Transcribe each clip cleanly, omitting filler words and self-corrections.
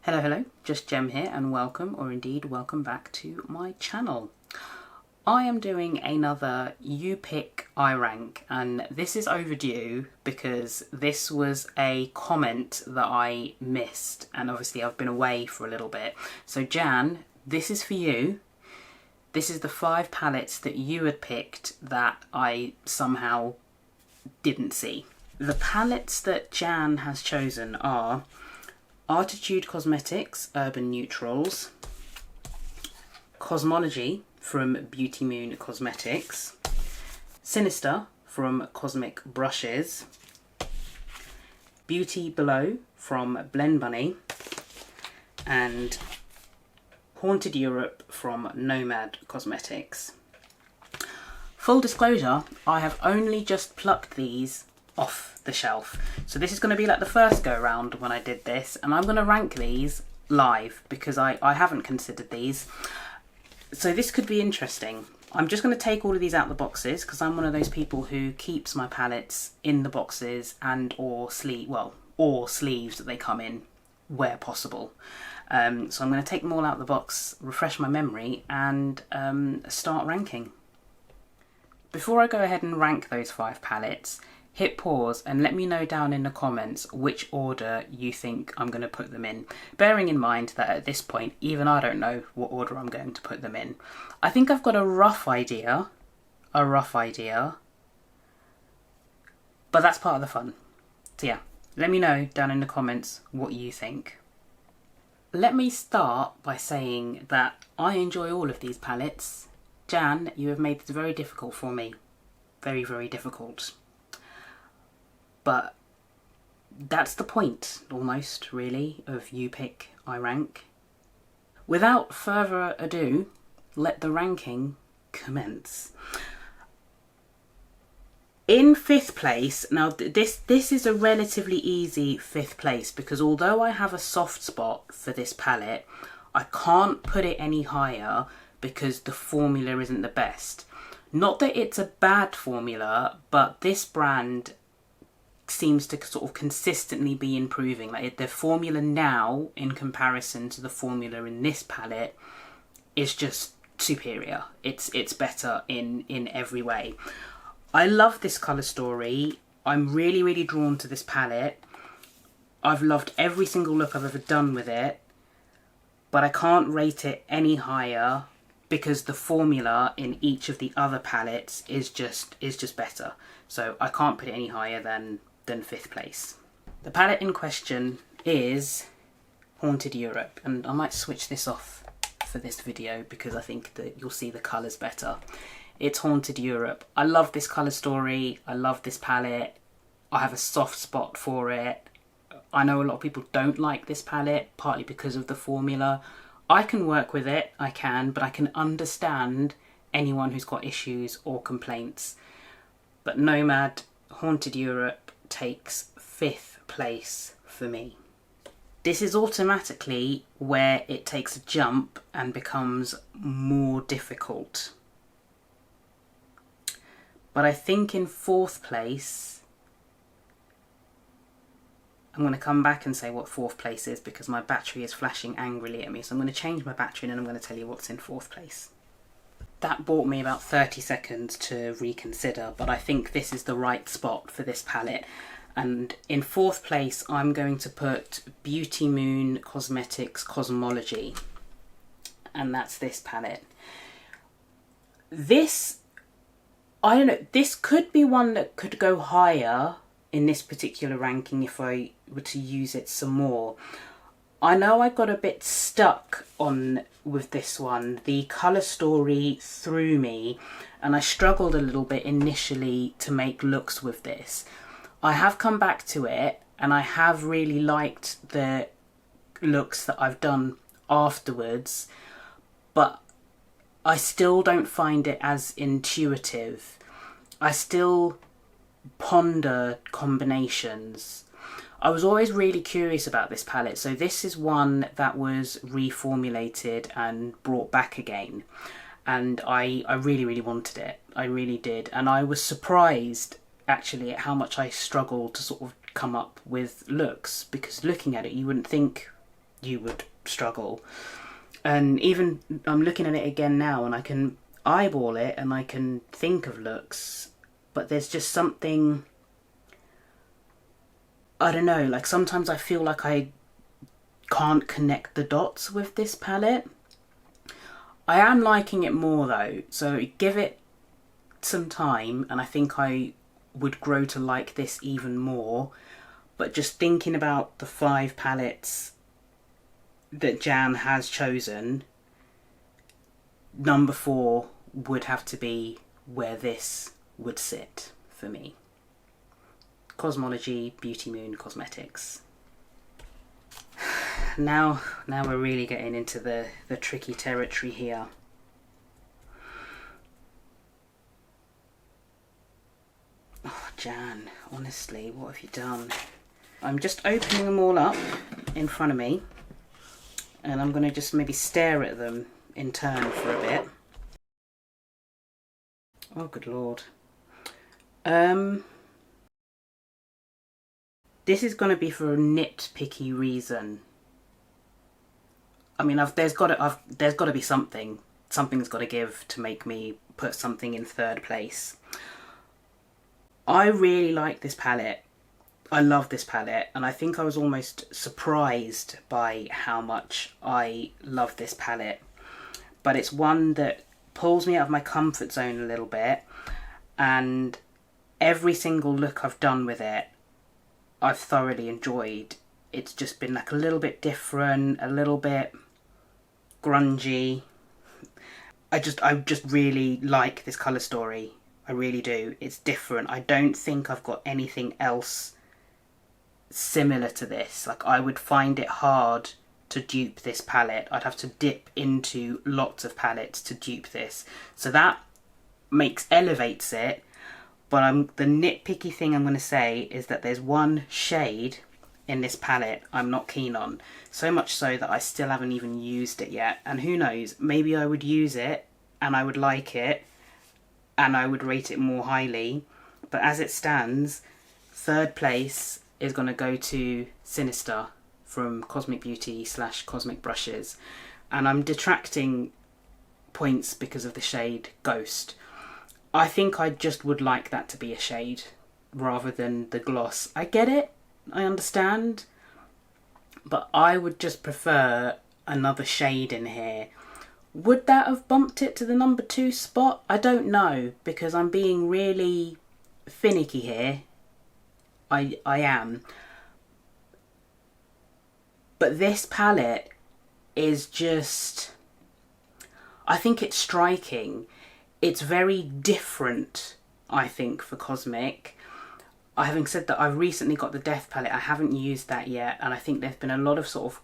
Hello, JUSTJEM here and welcome, or indeed welcome back to my channel. I am doing another You Pick, I Rank, and this is overdue because this was a comment that I missed, and obviously I've been away for a little bit. So Jan, this is for you. This is the 5 palettes that you had picked that I somehow didn't see. The palettes that Jan has chosen are Arttitude Cosmetics Urban Neutrals, Cosmology from Beauty Moon Cosmetics, Sinister from Cosmic Brushes, Beauty Below from Blend Bunny, and Haunted Europe from Nomad Cosmetics. Full disclosure, I have only just plucked these off the shelf. So this is going to be like the first go round when I did this, and I'm going to rank these live because I haven't considered these. So this could be interesting. I'm just going to take all of these out of the boxes because I'm one of those people who keeps my palettes in the boxes and or sleeves that they come in where possible. So I'm going to take them all out of the box, refresh my memory, and start ranking. Before I go ahead and rank those 5 palettes, hit pause and let me know down in the comments which order you think I'm going to put them in. Bearing in mind that at this point, even I don't know what order I'm going to put them in. I think I've got a rough idea, but that's part of the fun. So yeah, let me know down in the comments what you think. Let me start by saying that I enjoy all of these palettes. Jan, you have made this very difficult for me. Very, very difficult. But that's the point, almost, really, of You Pick, I Rank. Without further ado, let the ranking commence. In 5th place, now this is a relatively easy 5th place because although I have a soft spot for this palette, I can't put it any higher because the formula isn't the best. Not that it's a bad formula, but this brand seems to sort of consistently be improving. Like the formula now in comparison to the formula in this palette is just superior. It's better in every way. I love this colour story. I'm really drawn to this palette. I've loved every single look I've ever done with it, but I can't rate it any higher because the formula in each of the other palettes is just better. So I can't put it any higher than 5th place. The palette in question is Haunted Europe, and I might switch this off for this video because I think that you'll see the colours better. It's Haunted Europe. I love this colour story, I love this palette, I have a soft spot for it. I know a lot of people don't like this palette, partly because of the formula. I can work with it, I can, but I can understand anyone who's got issues or complaints. But Nomad, Haunted Europe takes 5th place for me. This is automatically where it takes a jump and becomes more difficult. But I think in 4th place, I'm going to come back and say what 4th place is because my battery is flashing angrily at me. So I'm going to change my battery and then I'm going to tell you what's in 4th place. That bought me about 30 seconds to reconsider, but I think this is the right spot for this palette. And in 4th place, I'm going to put Beauty Moon Cosmetics Cosmology. And that's this palette. This, I don't know, this could be one that could go higher in this particular ranking if I were to use it some more. I know I got a bit stuck with this one. The colour story threw me and I struggled a little bit initially to make looks with this. I have come back to it and I have really liked the looks that I've done afterwards, but I still don't find it as intuitive. I still ponder combinations. I was always really curious about this palette, so this is one that was reformulated and brought back again, and I really wanted it. I really did, and I was surprised actually at how much I struggled to sort of come up with looks, because looking at it you wouldn't think you would struggle. And even I'm looking at it again now and I can eyeball it and I can think of looks, but there's just something, I don't know, like sometimes I feel like I can't connect the dots with this palette. I am liking it more though, so give it some time and I think I would grow to like this even more. But just thinking about the 5 palettes that Jan has chosen, number 4 would have to be where this would sit for me. Cosmology, Beauty Moon Cosmetics. Now we're really getting into the tricky territory here. Oh, Jan, honestly, what have you done? I'm just opening them all up in front of me and I'm going to just maybe stare at them in turn for a bit. Oh, good Lord. This is going to be for a nitpicky reason. I mean, there's got to be something. Something's got to give to make me put something in 3rd place. I really like this palette. I love this palette, and I think I was almost surprised by how much I love this palette. But it's one that pulls me out of my comfort zone a little bit, and every single look I've done with it, I've thoroughly enjoyed. It's just been like a little bit different, a little bit grungy. I just really like this colour story. I really do. It's different. I don't think I've got anything else similar to this. Like, I would find it hard to dupe this palette. I'd have to dip into lots of palettes to dupe this. So that elevates it. But the nitpicky thing I'm going to say is that there's one shade in this palette I'm not keen on. So much so that I still haven't even used it yet. And who knows, maybe I would use it and I would like it and I would rate it more highly. But as it stands, 3rd place is going to go to Sinister from Cosmic Beauty / Cosmic Brushes. And I'm detracting points because of the shade Ghost. I think I just would like that to be a shade rather than the gloss. I get it, I understand, but I would just prefer another shade in here. Would that have bumped it to the number 2 spot? I don't know, because I'm being really finicky here. I am. But this palette is just, I think it's striking. It's very different, I think, for Cosmic. Having said that, I've recently got the Death palette. I haven't used that yet, and I think there's been a lot of sort of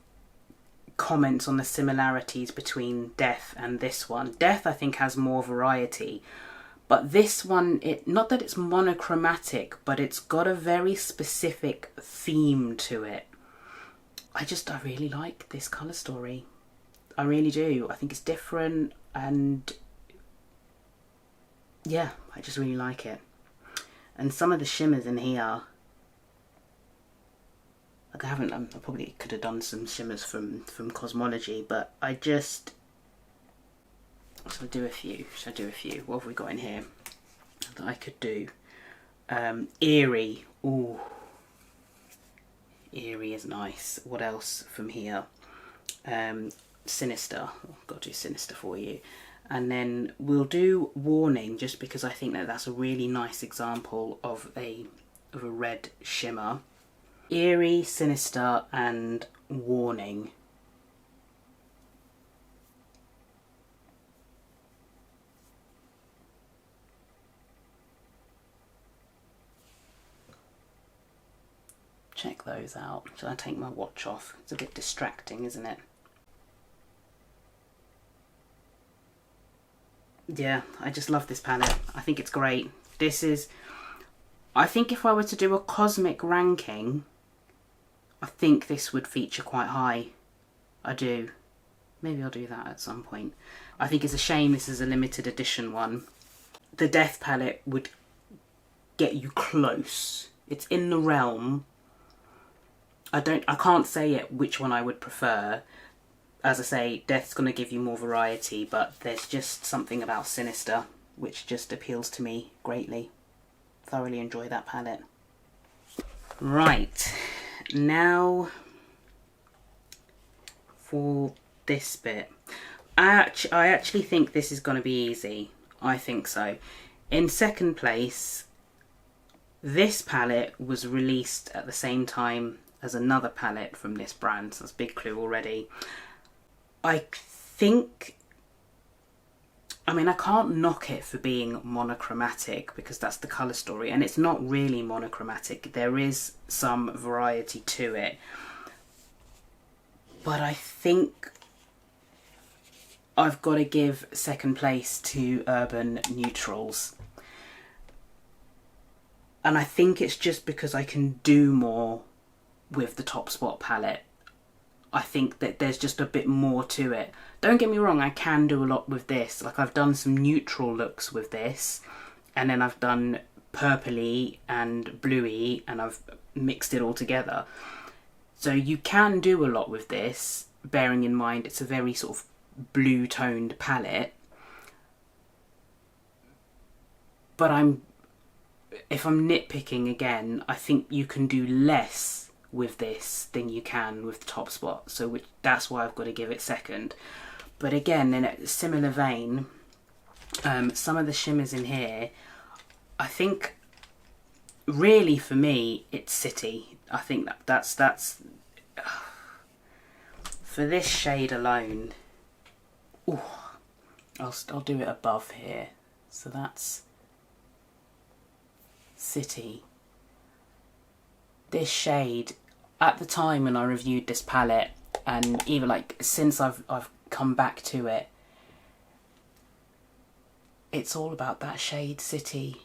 comments on the similarities between Death and this one. Death, I think, has more variety, but this one, not that it's monochromatic, but it's got a very specific theme to it. I really like this colour story. I really do. I think it's different, and yeah, I just really like it. And some of the shimmers in here, like I probably could have done some shimmers from Cosmology, but shall I do a few? What have we got in here that I could do? Eerie. Ooh, Eerie is nice. What else from here? Sinister. I've got to do Sinister for you. And then we'll do Warning, just because I think that that's a really nice example of a red shimmer. Eerie, Sinister, and Warning. Check those out. Shall I take my watch off? It's a bit distracting, isn't it? Yeah, I just love this palette. I think it's great. I think if I were to do a Cosmic ranking, I think this would feature quite high. I do. Maybe I'll do that at some point. I think it's a shame this is a limited edition one. The Death palette would get you close. It's in the realm I can't say yet which one I would prefer. As I say, Death's going to give you more variety, but there's just something about Sinister which just appeals to me greatly. Thoroughly enjoy that palette. Right, now for this bit. I actually think this is going to be easy. I think so. In second place, this palette was released at the same time as another palette from this brand, so that's a big clue already. I think, I mean, I can't knock it for being monochromatic because that's the colour story, and it's not really monochromatic. There is some variety to it. But I think I've got to give second place to Urban Neutrals. And I think it's just because I can do more with the Top Spot palette. I think that there's just a bit more to it. Don't get me wrong, I can do a lot with this. Like, I've done some neutral looks with this, and then I've done purpley and bluey, and I've mixed it all together. So you can do a lot with this, bearing in mind it's a very sort of blue toned palette. But if I'm nitpicking again, I think you can do less with this than you can with the Top Spot, so that's why I've got to give it second. But again, in a similar vein, some of the shimmers in here, I think really for me it's City. I think that's for this shade alone. Ooh, I'll do it above here, so that's City. This shade, at the time when I reviewed this palette, and even like since I've come back to it, it's all about that shade City.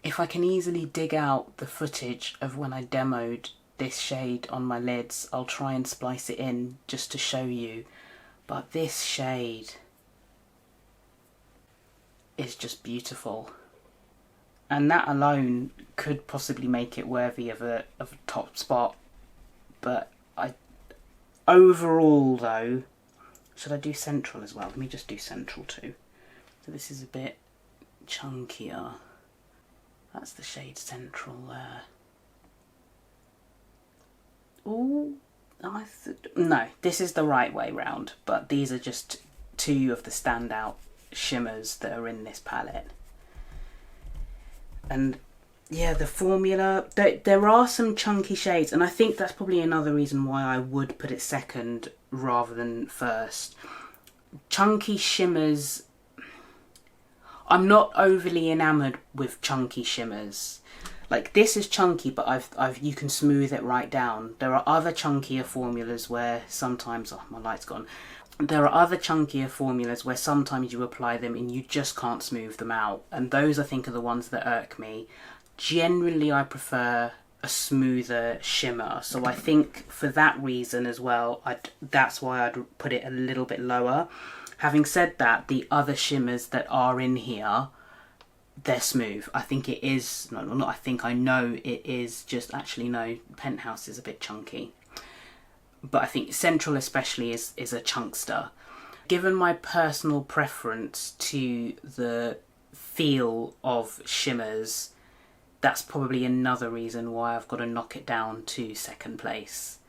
If I can easily dig out the footage of when I demoed this shade on my lids, I'll try and splice it in just to show you. But this shade is just beautiful. And that alone could possibly make it worthy of a Top Spot. But overall though, should I do Central as well? Let me just do Central too. So this is a bit chunkier. That's the shade Central there. Ooh, no, this is the right way round. But these are just two of the standout shimmers that are in this palette. And yeah, the formula, there are some chunky shades, and I think that's probably another reason why I would put it second rather than first. Chunky shimmers, I'm not overly enamoured with chunky shimmers. Like, this is chunky, but you can smooth it right down. There are other chunkier formulas where sometimes, oh, my light's gone. There are other chunkier formulas where sometimes you apply them and you just can't smooth them out. And those, I think, are the ones that irk me. Generally, I prefer a smoother shimmer. So I think for that reason as well, that's why I'd put it a little bit lower. Having said that, the other shimmers that are in here, they're smooth. I think it is, no, not I think, I know it is just, actually no, Penthouse is a bit chunky. But I think Central especially is a chunkster. Given my personal preference to the feel of shimmers, that's probably another reason why I've got to knock it down to second place.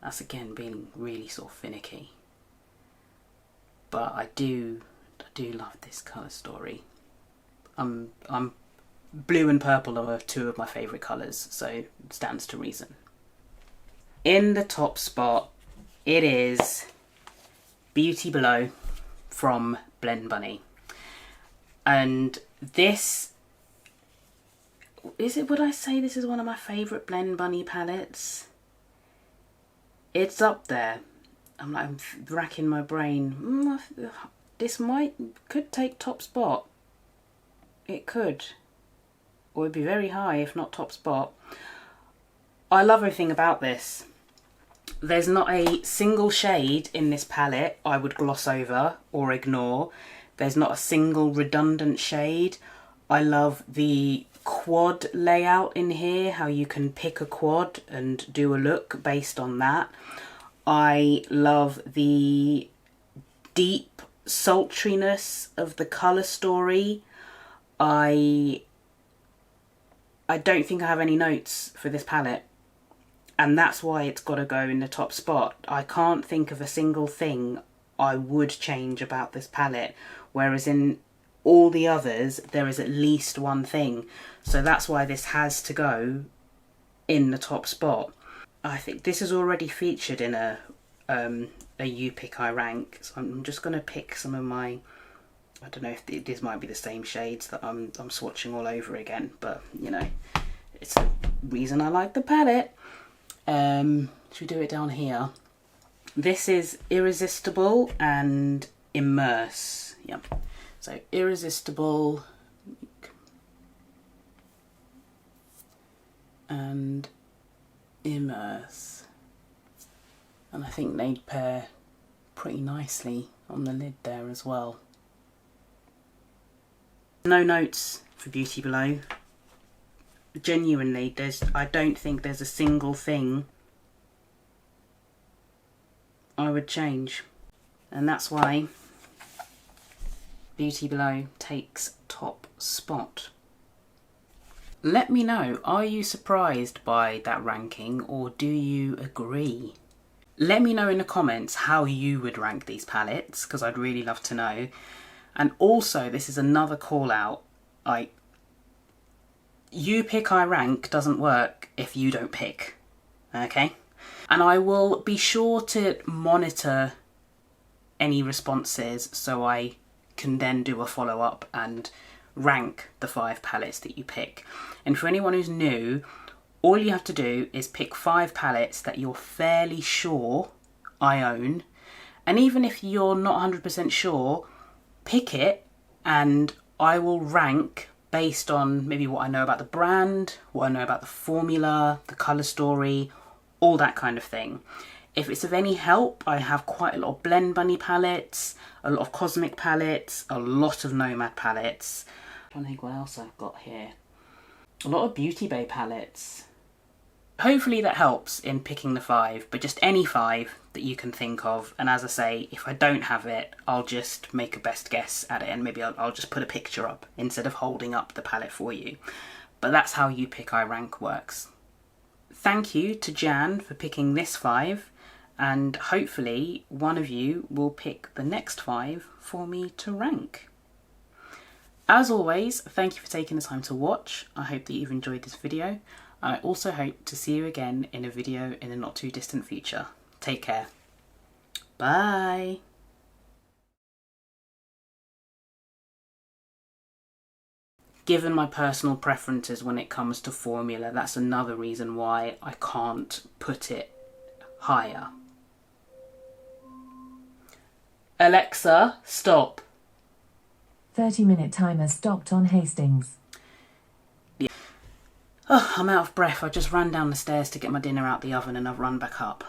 That's again being really sort of finicky. But I do love this colour story. Blue and purple are two of my favourite colours, so it stands to reason. In the Top Spot, it is Beauty Below from Blend Bunny. And this, would I say this is one of my favourite Blend Bunny palettes? It's up there. I'm racking my brain. This could take Top Spot. It could. Or it'd be very high, if not Top Spot. I love everything about this. There's not a single shade in this palette I would gloss over or ignore. There's not a single redundant shade. I love the quad layout in here, how you can pick a quad and do a look based on that. I love the deep sultriness of the colour story. I don't think I have any notes for this palette, and that's why it's got to go in the top spot. I can't think of a single thing I would change about this palette, whereas in all the others there is at least one thing. So that's why this has to go in the top spot. I think this is already featured in a You Pick I Rank, so I'm just going to pick some of my, I don't know if this might be the same shades that I'm swatching all over again, but you know, it's the reason I like the palette. Should we do it down here? This is Irresistible and Immerse. Yep. So Irresistible and Immerse. And I think they pair pretty nicely on the lid there as well. No notes for Beauty Below. Genuinely, I don't think there's a single thing I would change. And that's why Beauty Below takes top spot. Let me know, are you surprised by that ranking or do you agree? Let me know in the comments how you would rank these palettes, because I'd really love to know. And also, this is another call out, like, You Pick I Rank doesn't work if you don't pick, okay? And I will be sure to monitor any responses so I can then do a follow-up and rank the 5 palettes that you pick. And for anyone who's new, all you have to do is pick 5 palettes that you're fairly sure I own. And even if you're not 100% sure, pick it and I will rank based on maybe what I know about the brand, what I know about the formula, the colour story, all that kind of thing. If it's of any help, I have quite a lot of Blend Bunny palettes, a lot of Cosmic palettes, a lot of Nomad palettes. I'm trying to think what else I've got here. A lot of Beauty Bay palettes. Hopefully that helps in picking the 5, but just any 5 that you can think of. And as I say, if I don't have it, I'll just make a best guess at it, and maybe I'll just put a picture up instead of holding up the palette for you. But that's how You Pick I Rank works. Thank you to Jan for picking this 5, and hopefully one of you will pick the next 5 for me to rank. As always, thank you for taking the time to watch. I hope that you've enjoyed this video. I also hope to see you again in a video in the not too distant future. Take care. Bye. Given my personal preferences when it comes to formula, that's another reason why I can't put it higher. Alexa, stop. 30-minute timer stopped on Hastings. Oh, I'm out of breath. I just ran down the stairs to get my dinner out the oven and I've run back up.